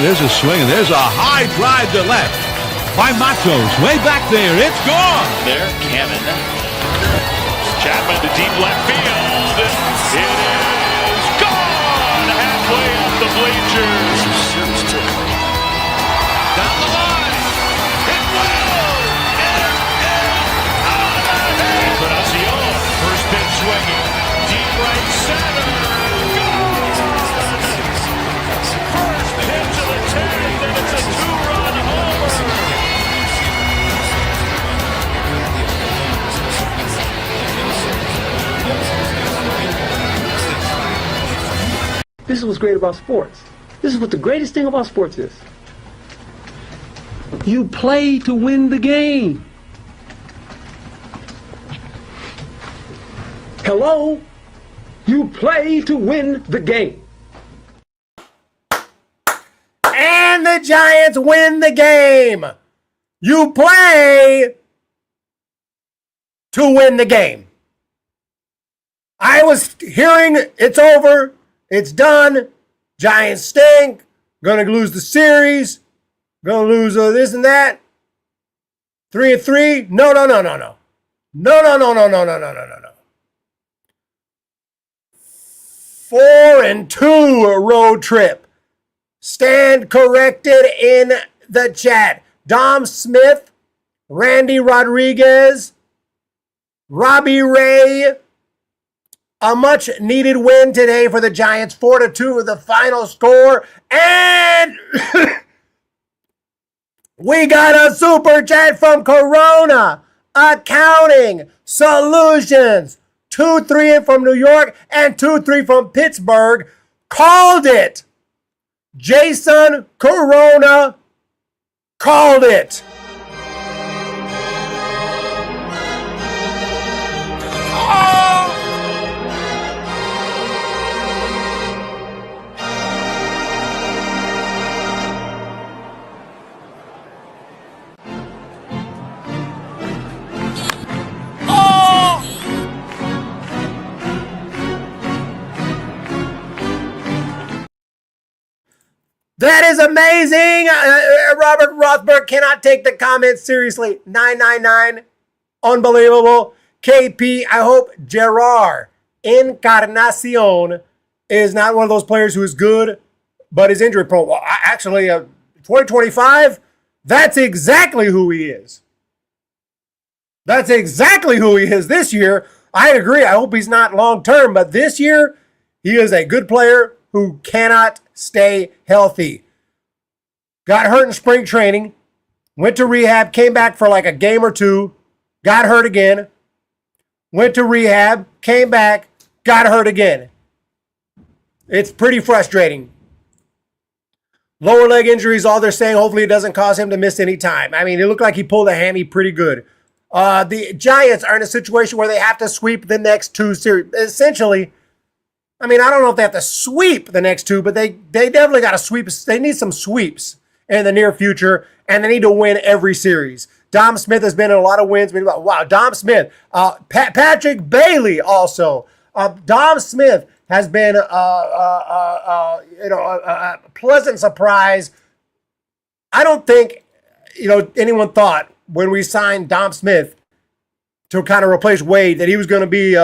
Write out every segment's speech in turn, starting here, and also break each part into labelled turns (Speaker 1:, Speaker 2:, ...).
Speaker 1: There's a swing, and there's a high drive to left by Matos. Way back there. It's gone.
Speaker 2: There, Cannon. Chapman to deep left field. It is gone. Halfway up the bleachers. Down the line. It will. It is out of here. Encarnacion. First pitch swinging. Deep right center. First pitch of the 10th, and it's a two-run homer.
Speaker 3: This is what's great about sports. This is what the greatest thing about sports is. You play to win the game. Hello? You play to win the game.
Speaker 4: And the Giants win the game. You play to win the game. I was hearing it's over. It's done. Giants stink. Gonna lose the series. Gonna lose this and that. 3-3. No. No. 4-2 road trip. Stand corrected in the chat. Dom Smith, Randy Rodriguez, Robbie Ray. A much needed win today for the Giants. 4-2 the final score. And we got a super chat from Corona Accounting Solutions. 2-3 from New York and 2-3 from Pittsburgh. Called it. Jason Corona called it. That is amazing. Robert Rothberg cannot take the comments seriously. 999. Unbelievable. KP, I hope Jerar Encarnacion is not one of those players who is good but is injury prone. Well, actually, 2025, that's exactly who he is. That's exactly who he is this year. I agree. I hope he's not long term, but this year, he is a good player who cannot stay healthy. Got hurt in spring training, went to rehab, came back for like a game or two, got hurt again, went to rehab, came back, got hurt again. It's pretty frustrating. Lower leg injuries, all they're saying, hopefully it doesn't cause him to miss any time. I mean, it looked like he pulled a hammy pretty good. The Giants are in a situation where they have to sweep the next two series. Essentially, I mean, I don't know if they have to sweep the next two, but they definitely got to sweep. They need some sweeps in the near future, and they need to win every series. Dom Smith has been in a lot of wins. Wow, Dom Smith. Patrick Bailey also. Dom Smith has been a pleasant surprise. I don't think anyone thought when we signed Dom Smith to kind of replace Wade that he was going to be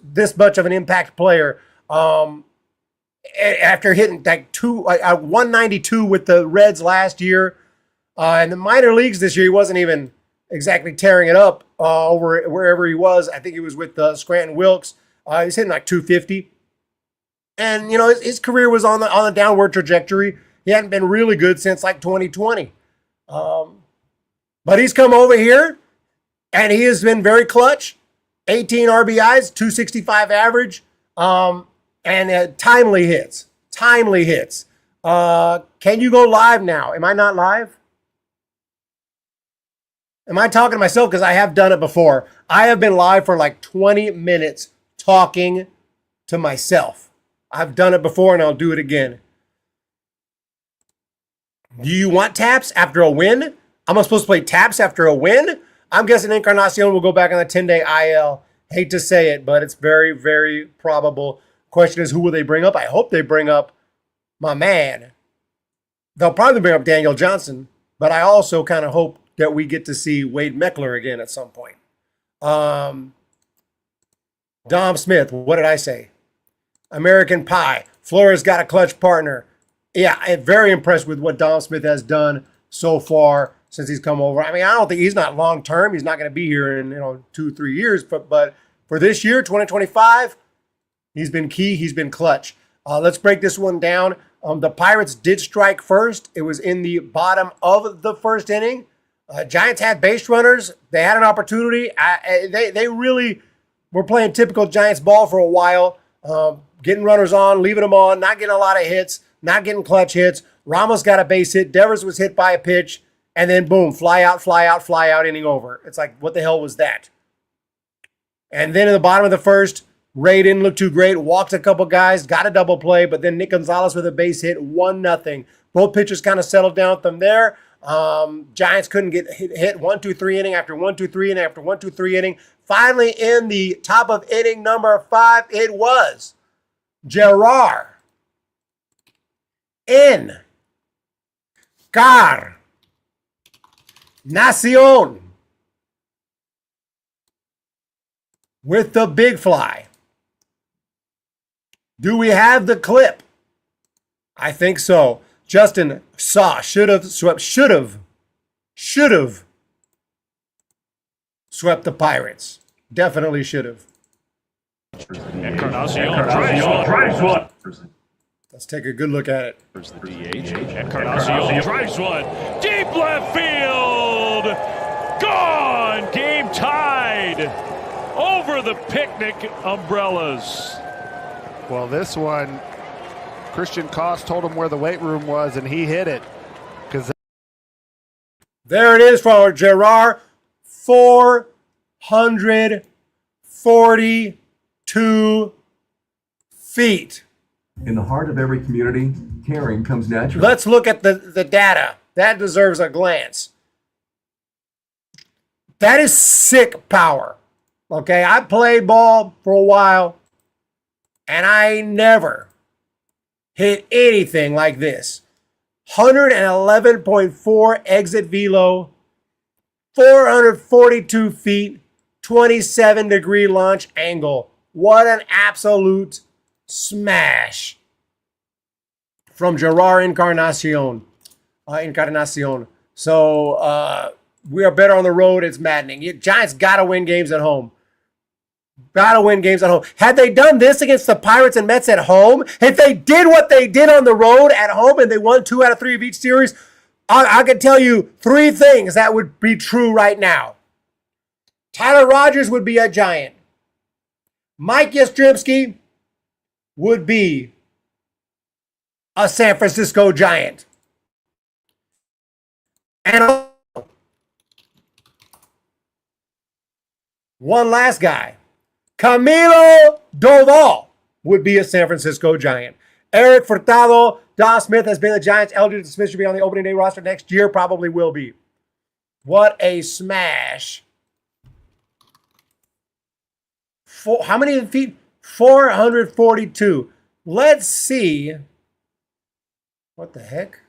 Speaker 4: this much of an impact player. After hitting like 192 with the Reds last year, in the minor leagues this year, he wasn't even exactly tearing it up over wherever he was. I think he was with Scranton Wilkes. He's hitting like 250, and his career was on the downward trajectory. He hadn't been really good since like 2020, but he's come over here, and he has been very clutch. 18 RBIs, 265 average. And timely hits. Can you go live now? Am I not live? Am I talking to myself? Because I have done it before. I have been live for like 20 minutes talking to myself. I've done it before and I'll do it again. Do you want taps after a win? Am I supposed to play taps after a win? I'm guessing Encarnacion will go back on the 10-day IL. Hate to say it, but it's very, very probable. Question is, who will they bring up? I hope they bring up my man, They'll probably bring up Daniel Johnson, but I also kind of hope that we get to see Wade Meckler again at some point. Dom Smith, what did I say? American Pie. Flores got a clutch partner. Yeah, I'm very impressed with what Dom Smith has done so far since he's come over. I mean, I don't think he's not long term. He's not going to be here in 2-3 years. But for this year, 2025, he's been key. He's been clutch. Let's break this one down. The Pirates did strike first. It was in the bottom of the first inning. Giants had base runners. They had an opportunity. They really were playing typical Giants ball for a while, getting runners on, leaving them on, not getting a lot of hits, not getting clutch hits. Ramos got a base hit. Devers was hit by a pitch. And then, boom, fly out, inning over. It's like, what the hell was that? And then in the bottom of the first, Ray didn't look too great, walked a couple guys, got a double play, but then Nick Gonzalez with a base hit, 1-0. Both pitchers kind of settled down from there. Giants couldn't get hit 1-2-3 inning after 1-2-3 inning after 1-2-3 inning. Finally, in the top of inning number 5, it was Jerar Nacion with the big fly. Do we have the clip? I think so. Justin saw, should have swept the Pirates. Definitely should have.
Speaker 2: Encarnacion drives one.
Speaker 4: Let's take a good look at it.
Speaker 2: There's the DH. Encarnacion drives one. Deep left field. Gone. Game tied. Over the picnic umbrellas.
Speaker 5: Well, this one, Christian Koss told him where the weight room was, and he hit it.
Speaker 4: There it is for Jerar. 442 feet.
Speaker 6: In the heart of every community, caring comes naturally.
Speaker 4: Let's look at the data. That deserves a glance. That is sick power. Okay, I played ball for a while, and I never hit anything like this. 111.4 exit velo, 442 feet, 27-degree launch angle. What an absolute smash from Jerar Encarnacion. So we are better on the road. It's maddening. Giants got to win games at home. Had they done this against the Pirates and Mets at home, if they did what they did on the road at home and they won 2 out of 3 of each series, I can tell you 3 things that would be true right now. Tyler Rogers would be a Giant. Mike Yastrzemski would be a San Francisco Giant. And one last guy. Camilo Doval would be a San Francisco Giant. Eric Furtado, Dom Smith has been the Giants. Elgin Smith should be on the opening day roster next year. Probably will be. What a smash. How many feet? 442. Let's see. What the heck?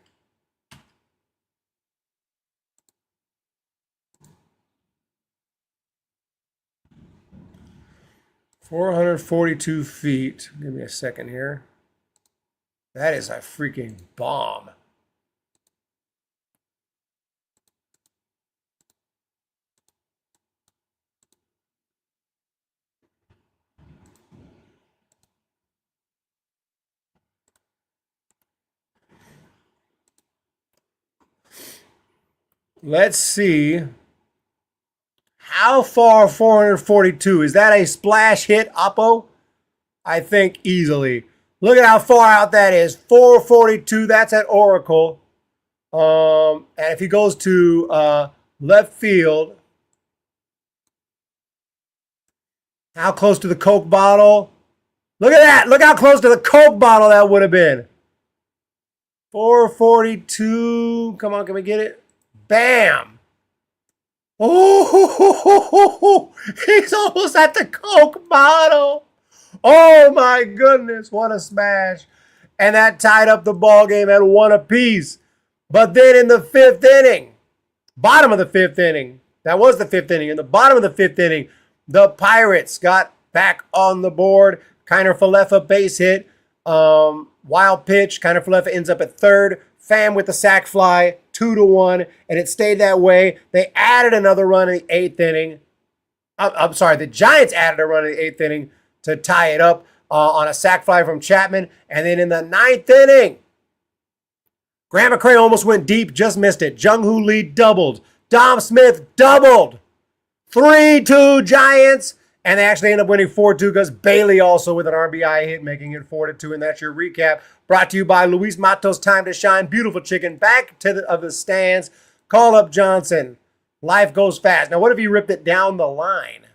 Speaker 4: $442 feet. Give me a second here. That is a freaking bomb. Let's see. How far 442? Is that a splash hit, Oppo? I think easily. Look at how far out that is. 442, that's at Oracle. And if he goes to left field, how close to the Coke bottle? Look at that. Look how close to the Coke bottle that would have been. 442. Come on, can we get it? Bam. Oh, he's almost at the Coke bottle. Oh, my goodness. What a smash. And that tied up the ball game at 1 apiece. But then in the 5th inning, bottom of the 5th inning, that was the 5th inning. In the bottom of the 5th inning, the Pirates got back on the board. Kiner Falefa base hit. Wild pitch. Kiner Falefa ends up at third. Pham with the sac fly, 2-1, and it stayed that way. They added another run in the 8th inning. I'm sorry, the Giants added a run in the 8th inning to tie it up on a sac fly from Chapman. And then in the 9th inning, Grant McCray almost went deep, just missed it. Jung Hoo Lee doubled. Dom Smith doubled. 3-2 Giants. And they actually end up winning 4-2 because Bailey also with an RBI hit, making it 4-2. And that's your recap. Brought to you by Luis Matos Time to Shine. Beautiful chicken. Back to the stands. Call up Johnson. Life goes fast. Now, what if he ripped it down the line?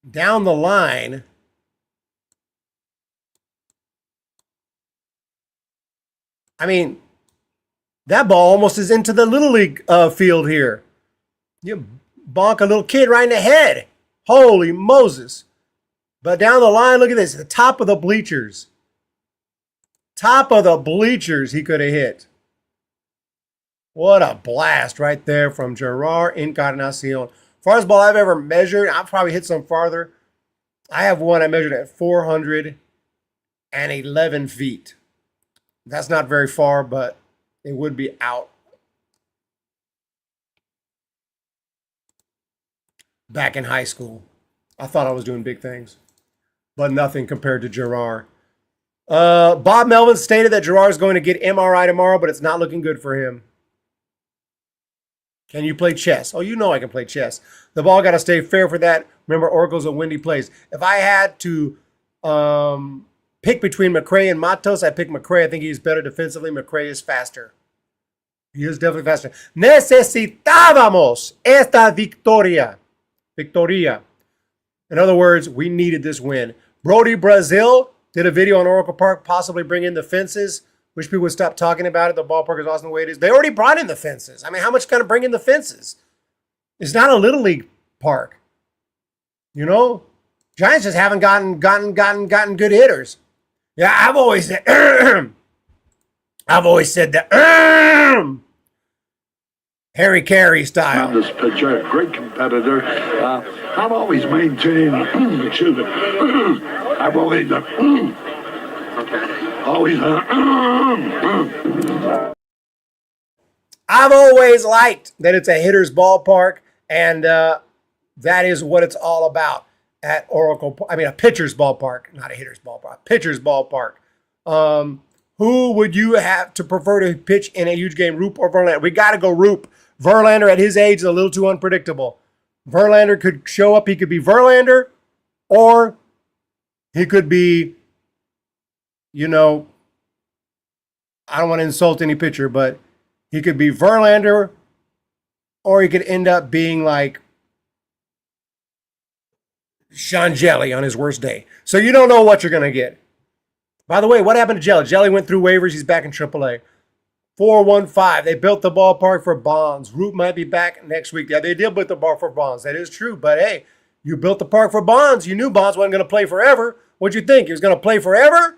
Speaker 4: Down the line. I mean, that ball almost is into the Little League field here. You bonk a little kid right in the head. Holy Moses. But down the line, look at this. The top of the bleachers. Top of the bleachers he could have hit. What a blast right there from Jerar Encarnacion. Farthest ball I've ever measured, I've probably hit some farther. I have one I measured at 411 feet. That's not very far, but it would be out. Back in high school, I thought I was doing big things, but nothing compared to Jerar. Bob Melvin stated that Jerar is going to get MRI tomorrow, but it's not looking good for him. Can you play chess? Oh, you know I can play chess. The ball got to stay fair for that. Remember, Oracle's a windy place. If I had to pick between McCray and Matos, I pick McCray. I think he's better defensively. McCray is faster. He is definitely faster. Necesitábamos esta victoria. Victoria. In other words, we needed this win. Brody Brazil did a video on Oracle Park, possibly bring in the fences. Wish people would stop talking about it. The ballpark is awesome the way it is. They already brought in the fences. I mean, how much can I bring in the fences? It's not a Little League park. You know? Giants just haven't gotten good hitters. Yeah, I've always said that Harry Carey style.
Speaker 7: This pitcher, great competitor. I've always maintained, excuse me, I've always
Speaker 4: liked that it's a hitter's ballpark, and that is what it's all about at Oracle. I mean, a pitcher's ballpark, not a hitter's ballpark. A pitcher's ballpark. Who would you have to prefer to pitch in a huge game, Roop or Verlander? We got to go Roop. Verlander at his age is a little too unpredictable. Verlander could show up. He could be Verlander, or he could be, you know, I don't want to insult any pitcher, but he could be Verlander, or he could end up being like Sean Jelly on his worst day. So you don't know what you're going to get. By the way, what happened to Jelly? Jelly went through waivers. He's back in AAA. 415. They built the ballpark for Bonds. Root might be back next week. Yeah, they did build the ball for Bonds. That is true. But hey, you built the park for Bonds. You knew Bonds wasn't going to play forever. What'd you think? He was going to play forever?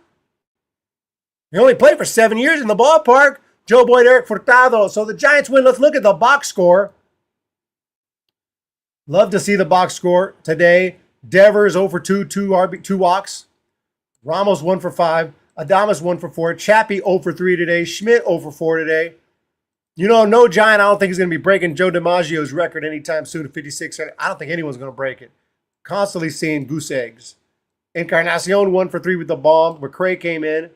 Speaker 4: He only played for 7 years in the ballpark. Joe Boyd, Eric Furtado. So the Giants win. Let's look at the box score. Love to see the box score today. Devers 0 for 2, 2 walks. Ramos 1 for 5. Adames 1 for 4. Chappie 0 for 3 today. Schmidt 0 for 4 today. You know, no Giant, I don't think he's going to be breaking Joe DiMaggio's record anytime soon at 56. I don't think anyone's going to break it. Constantly seeing goose eggs. Encarnacion 1 for 3 with the bomb. McCray came in.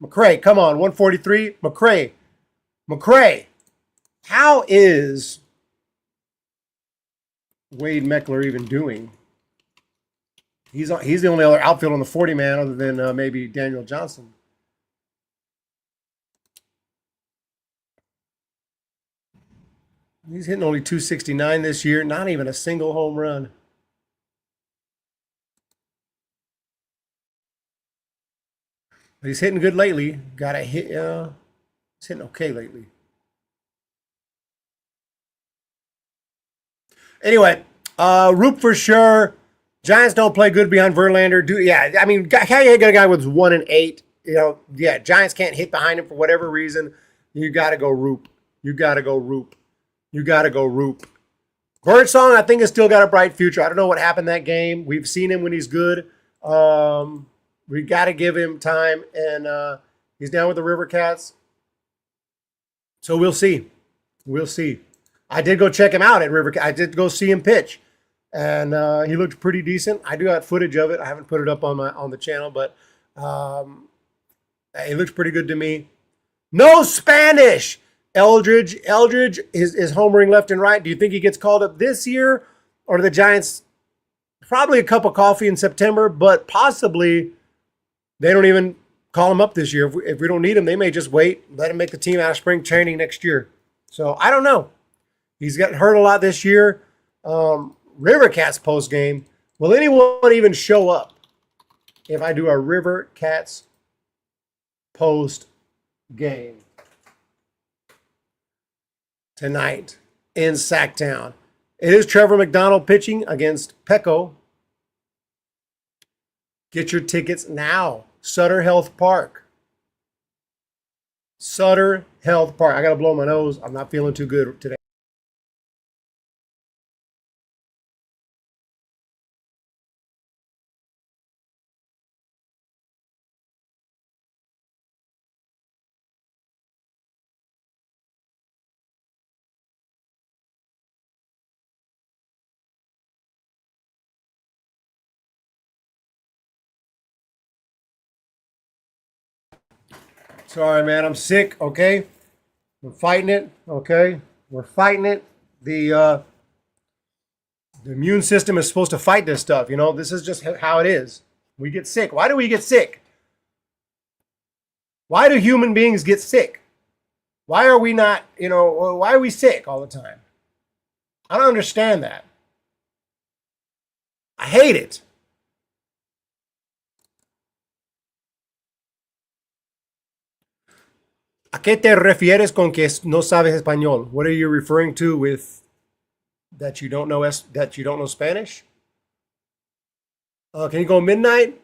Speaker 4: McCray, come on, 143. McCray. How is Wade Meckler even doing? He's the only other outfield on the 40-man other than maybe Daniel Johnson. He's hitting only 269 this year, not even a single home run. But he's hitting good lately. Got a hit. He's hitting okay lately. Anyway, Roop for sure. Giants don't play good behind Verlander. I mean, how you get a guy with 1 and 8? Giants can't hit behind him for whatever reason. You got to go Roop. You got to go Roop. You got to go Roop. Birdsong, I think, has still got a bright future. I don't know what happened that game. We've seen him when he's good. We got to give him time, and he's down with the River Cats. So we'll see. We'll see. I did go check him out at River. I did go see him pitch, and he looked pretty decent. I do have footage of it. I haven't put it up on the channel, but it looks pretty good to me. No Spanish. Eldridge is homering left and right. Do you think he gets called up this year, or do the Giants? Probably a cup of coffee in September, but possibly they don't even call him up this year. If we don't need him, they may just wait, let him make the team out of spring training next year. So I don't know. He's gotten hurt a lot this year. River Cats post game. Will anyone even show up if I do a River Cats post game tonight in Sacktown? It is Trevor McDonald pitching against Pecco. Get your tickets now. Sutter Health Park. Sutter Health Park. I got to blow my nose. I'm not feeling too good today. Sorry, man. I'm sick, okay? We're fighting it, okay? We're fighting it. The immune system is supposed to fight this stuff, you know? This is just how it is. We get sick. Why do we get sick? Why do human beings get sick? Why are we not, why are we sick all the time? I don't understand that. I hate it. ¿A qué te refieres con que no sabes español? What are you referring to with that you don't know Spanish? Can you go midnight?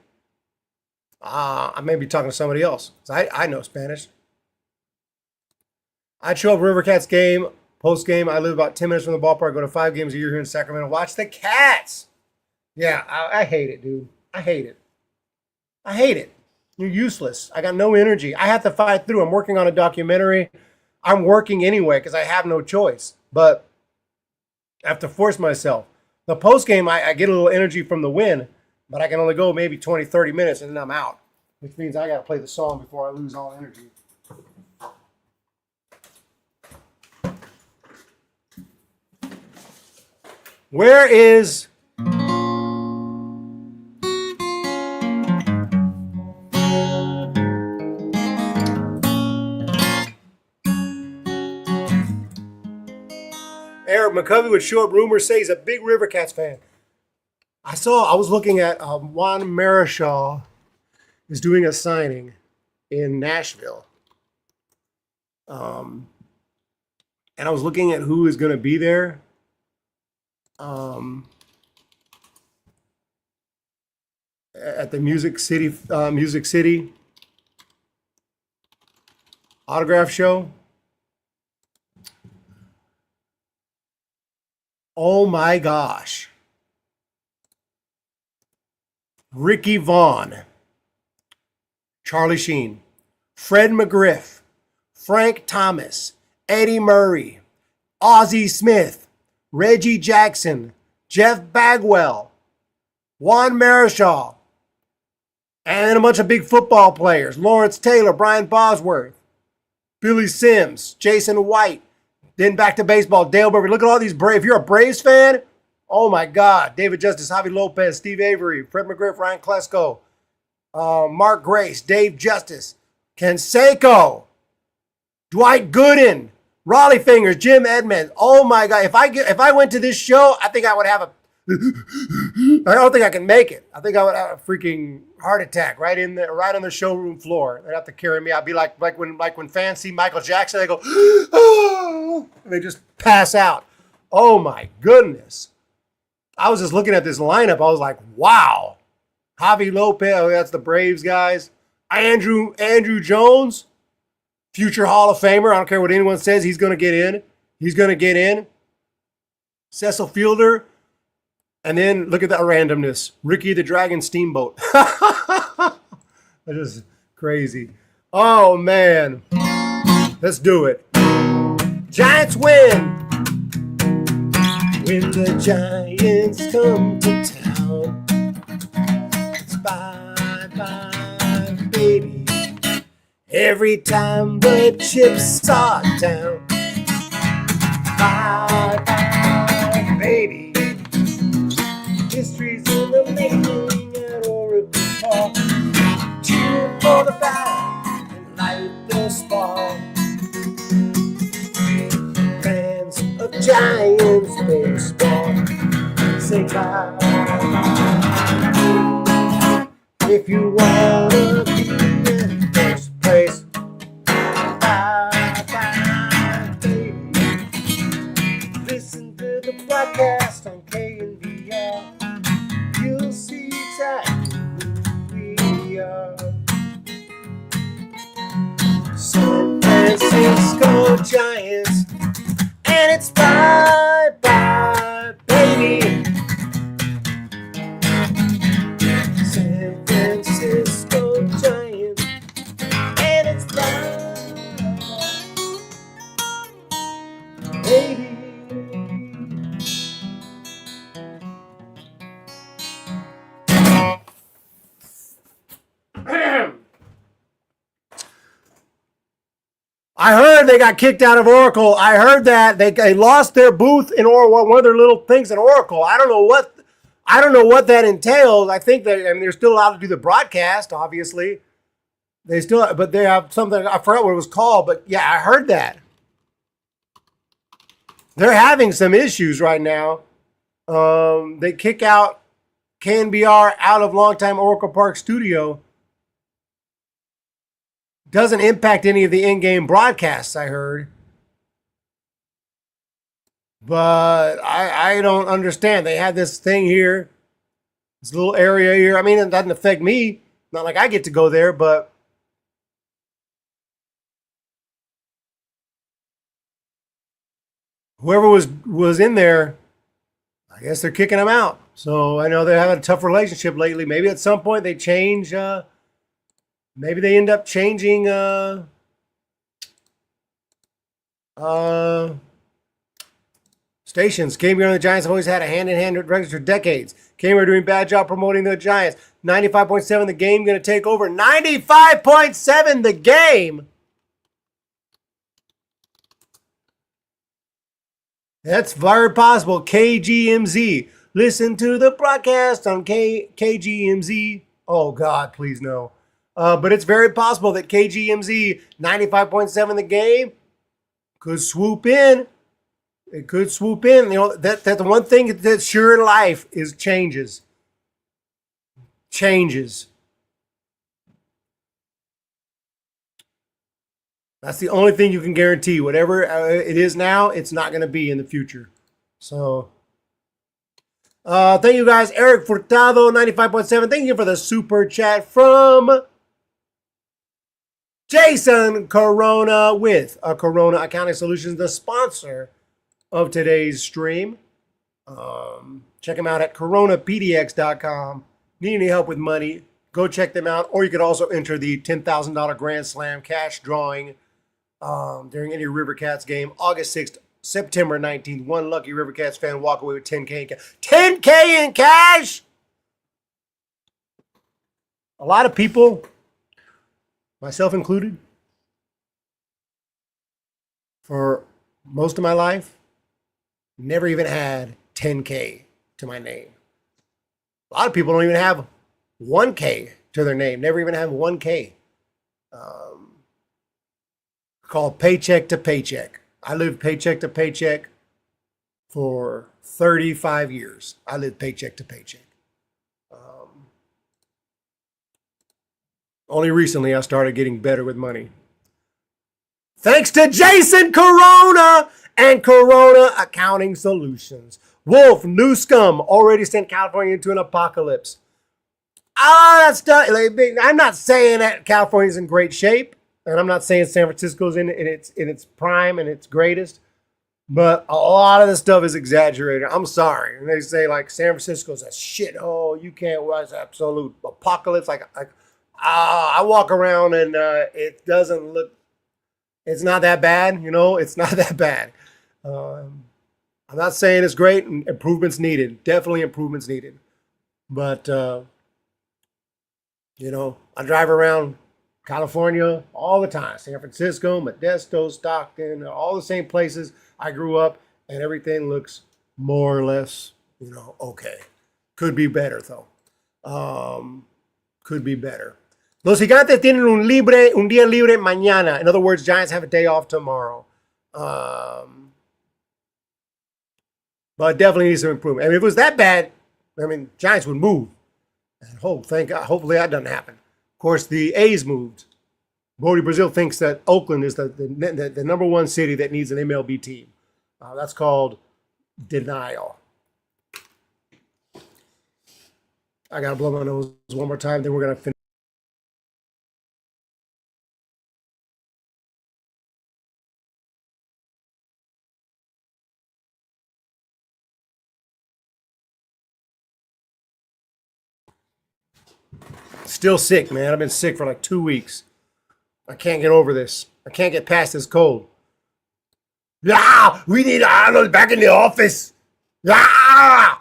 Speaker 4: I may be talking to somebody else. I know Spanish. I'd show up River Cats game, post game. I live about 10 minutes from the ballpark. Go to 5 games a year here in Sacramento. Watch the Cats. Yeah, I hate it, dude. I hate it. I hate it. You're useless. I got no energy. I have to fight through. I'm working on a documentary. I'm working anyway because I have no choice. But I have to force myself. The post game, I get a little energy from the win, but I can only go maybe 20, 30 minutes and then I'm out, which means I got to play the song before I lose all energy. Where is... Eric McCovey would show up. Rumors say he's a big River Cats fan. I was looking at Juan Marichal is doing a signing in Nashville. And I was looking at who is going to be there. At the Music City autograph show. Oh my gosh. Ricky Vaughn, Charlie Sheen, Fred McGriff, Frank Thomas, Eddie Murray, Ozzie Smith, Reggie Jackson, Jeff Bagwell, Juan Marichal, and then a bunch of big football players. Lawrence Taylor, Brian Bosworth, Billy Sims, Jason White. Then back to baseball, Dale Burby. Look at all these Braves. If you're a Braves fan, oh my God. David Justice, Javi Lopez, Steve Avery, Fred McGriff, Ryan Klesko, Mark Grace, Dave Justice, Canseco, Dwight Gooden, Raleigh Fingers, Jim Edmonds. Oh my God. If I went to this show, I think I would have I don't think I can make it. I think I would have a freaking heart attack right on the showroom floor. They'd have to carry me. I'd be like when fans see Michael Jackson, they go, oh, and they just pass out. Oh my goodness. I was just looking at this lineup. I was like, wow. Javi Lopez, that's the Braves guys. Andrew Jones, future Hall of Famer. I don't care what anyone says. He's going to get in. He's going to get in. Cecil Fielder. And then look at that randomness. Ricky the Dragon Steamboat. That is crazy. Oh, man. Let's do it. Giants win. When the Giants come to town, it's bye-bye, baby. Every time the chips are down, bye-bye, baby. History's in the making at Oracle Park. Cheer for the band and light the spark. Fans of Giants baseball, say bye. If you wanna be in first place, bye-bye, baby. Listen to the broadcast on KNVR. You'll see exactly who we are. San Francisco Giants, and it's bye-bye, baby. San Francisco Giants, and it's bye-bye, baby. I heard they got kicked out of Oracle. I heard that they lost their booth in Oracle, one of their little things in Oracle. I don't know what that entails. I think that they're still allowed to do the broadcast. Obviously, but they have something. I forgot what it was called, but yeah, I heard that they're having some issues right now. They kick out KNBR out of longtime Oracle Park studio. Doesn't impact any of the in-game broadcasts, I heard. But I don't understand. They had this thing here, this little area here. I mean, it doesn't affect me. Not like I get to go there, but whoever was in there, I guess they're kicking them out. So I know they're having a tough relationship lately. Maybe at some point they change. Maybe they end up changing stations. KBR and the Giants have always had a hand-in-hand records for decades. KBR doing a bad job promoting the Giants. 95.7 the game going to take over. 95.7 the game. That's very possible. KGMZ. Listen to the broadcast on KGMZ. Oh, God, please no. But it's very possible that KGMZ 95.7 the game could swoop in. It could swoop in. You know, that's the one thing that's sure in life is changes. Changes. That's the only thing you can guarantee. Whatever it is now, it's not going to be in the future. So, thank you guys. Eric Furtado, 95.7. Thank you for the super chat from Jason Corona with Corona Accounting Solutions, the sponsor of today's stream. Check them out at coronapdx.com. Need any help with money, go check them out. Or you could also enter the $10,000 Grand Slam cash drawing during any River Cats game, August 6th, September 19th. One lucky River Cats fan walk away with $10K in cash. $10K in cash! A lot of people, myself included, for most of my life, never even had 10K to my name. A lot of people don't even have 1K to their name, never even have 1K. Called paycheck to paycheck. I lived paycheck to paycheck for 35 years. I lived paycheck to paycheck. Only recently I started getting better with money. Thanks to Jason Corona and Corona Accounting Solutions. Wolf, new scum, already sent California into an apocalypse. That stuff. Like, I'm not saying that California's in great shape, and I'm not saying San Francisco's in its prime and its greatest. But a lot of the stuff is exaggerated. I'm sorry. And they say, like, San Francisco's a shithole. You can't watch absolute apocalypse. I walk around and it doesn't look, it's not that bad. It's not that bad. I'm not saying it's great. And improvements needed. Definitely improvements needed. But, I drive around California all the time. San Francisco, Modesto, Stockton, all the same places I grew up, and everything looks more or less, okay. Could be better, though. Could be better. Los Gigantes tienen un día libre mañana. In other words, Giants have a day off tomorrow. But definitely needs some improvement. I mean, if it was that bad, Giants would move. And thank God, hopefully that doesn't happen. Of course, the A's moved. Bodie Brazil thinks that Oakland is the number one city that needs an MLB team. That's called denial. I got to blow my nose one more time, then we're going to finish. Still sick, man. I've been sick for like 2 weeks. I can't get over this. I can't get past this cold. Yeah, we need Arnold back in the office. Yeah.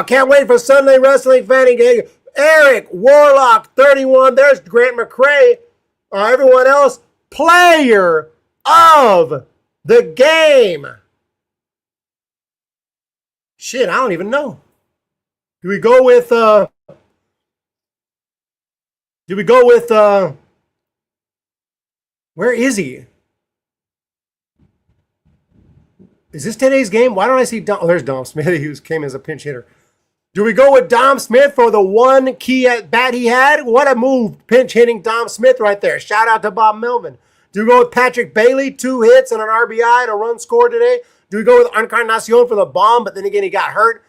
Speaker 4: Can't wait for Sunday Wrestling Fanning Game. Eric Warlock, 31. There's Grant McCrae. Everyone else, player of the game. Shit, I don't even know. Do we go with where is he? Is this today's game? Why don't I see Dom? Oh, there's Dom Smith. He came as a pinch hitter. Do we go with Dom Smith for the one key at bat he had? What a move, pinch hitting Dom Smith right there. Shout out to Bob Melvin. Do we go with Patrick Bailey, 2 hits and an RBI and a run scored today? Do we go with Encarnacion for the bomb, but then again he got hurt?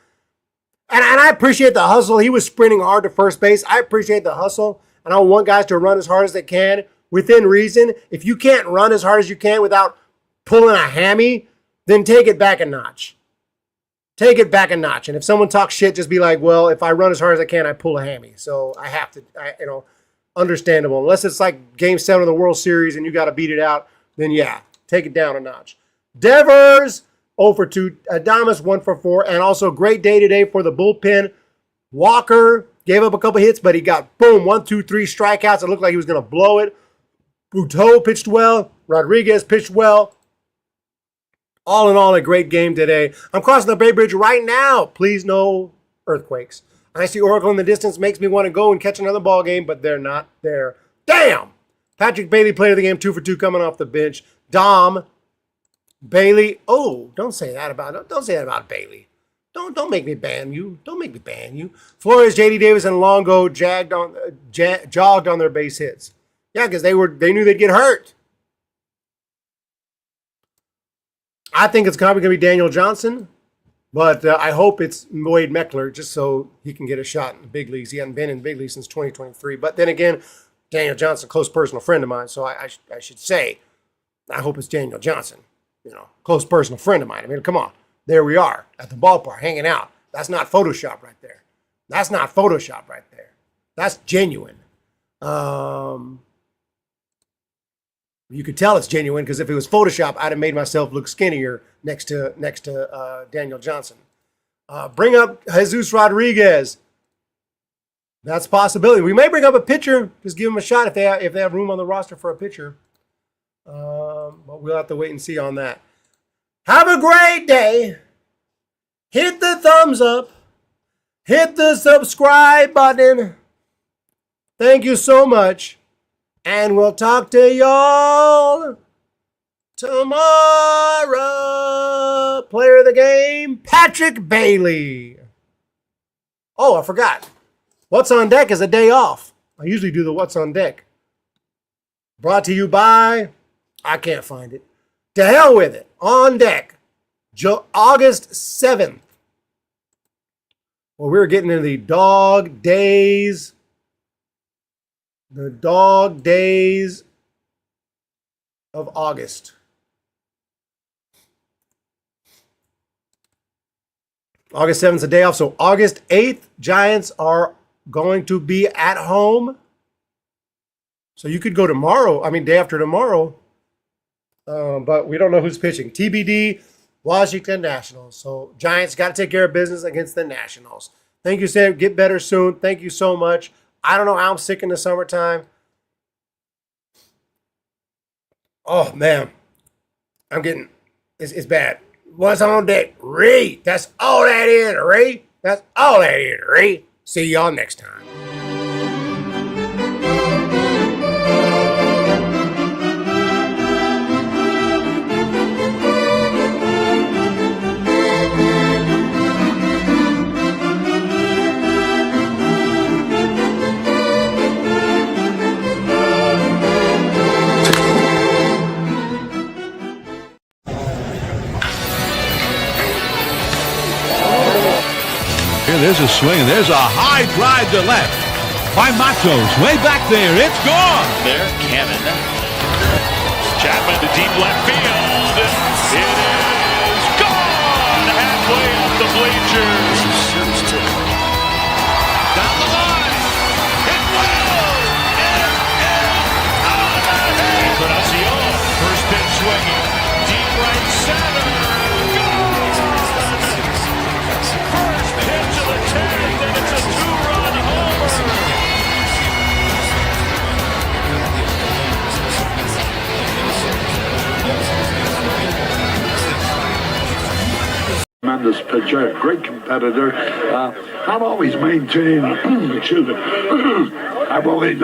Speaker 4: And I appreciate the hustle. He was sprinting hard to first base. I appreciate the hustle. And I want guys to run as hard as they can within reason. If you can't run as hard as you can without pulling a hammy, then take it back a notch. Take it back a notch. And if someone talks shit, just be like, well, if I run as hard as I can, I pull a hammy. So I have to, understandable. Unless it's like Game 7 of the World Series and you got to beat it out, then yeah, take it down a notch. Devers, 0 for 2. Adames, 1 for 4. And also great day today for the bullpen. Walker gave up a couple hits, but he got, 1, 2, 3 strikeouts. It looked like he was going to blow it. Buteau pitched well. Rodriguez pitched well. All in all, a great game today. I'm crossing the Bay Bridge right now. Please, no earthquakes. I see Oracle in the distance. Makes me want to go and catch another ball game, but they're not there. Damn! Patrick Bailey, player of the game, 2 for 2 coming off the bench. Dom Bailey. Oh, don't say that about Bailey. Don't make me ban you. Don't make me ban you. Flores, J.D. Davis, and Longo jogged on their base hits. Yeah, because they knew they'd get hurt. I think it's probably going to be Daniel Johnson, but I hope it's Wade Meckler just so he can get a shot in the big leagues. He hasn't been in the big leagues since 2023. But then again, Daniel Johnson, close personal friend of mine, so I should say I hope it's Daniel Johnson, close personal friend of mine. I mean, come on. There we are at the ballpark hanging out. That's not Photoshop right there. That's genuine. You could tell it's genuine because if it was Photoshop, I'd have made myself look skinnier next to Daniel Johnson. Bring up Jesus Rodriguez. That's a possibility. We may bring up a pitcher. Just give him a shot if they have room on the roster for a pitcher. But we'll have to wait and see on that. Have a great day. Hit the thumbs up. Hit the subscribe button. Thank you so much. And we'll talk to y'all tomorrow. Player of the game, Patrick Bailey. Oh, I forgot. What's on Deck is a day off. I usually do the What's on Deck. Brought to you by, I can't find it. To hell with it. On Deck. August 7th. Well, we're getting into the dog days The dog days of August. August 7th is a day off. So August 8th, Giants are going to be at home. So you could go tomorrow. I mean, day after tomorrow. But we don't know who's pitching. TBD, Washington Nationals. So Giants got to take care of business against the Nationals. Thank you, Sam. Get better soon. Thank you so much. I don't know how I'm sick in the summertime. Oh, man. I'm getting, it's bad. What's on deck? Read. That's all that is, Read. That's all that is, Read. See y'all next time.
Speaker 1: Here, there's a swing. There's a high drive to left by Matos. Way back there. It's gone.
Speaker 2: There, Cannon. Chapman to deep left field. It is gone. Halfway up the bleachers. Down the line. It will. It is out of here. Encarnacion. First pitch swinging. Deep right center. Hit to the 10th, and it's a two-run homer.
Speaker 7: Tremendous pitcher, great competitor. I've always maintained, excuse me, I've always,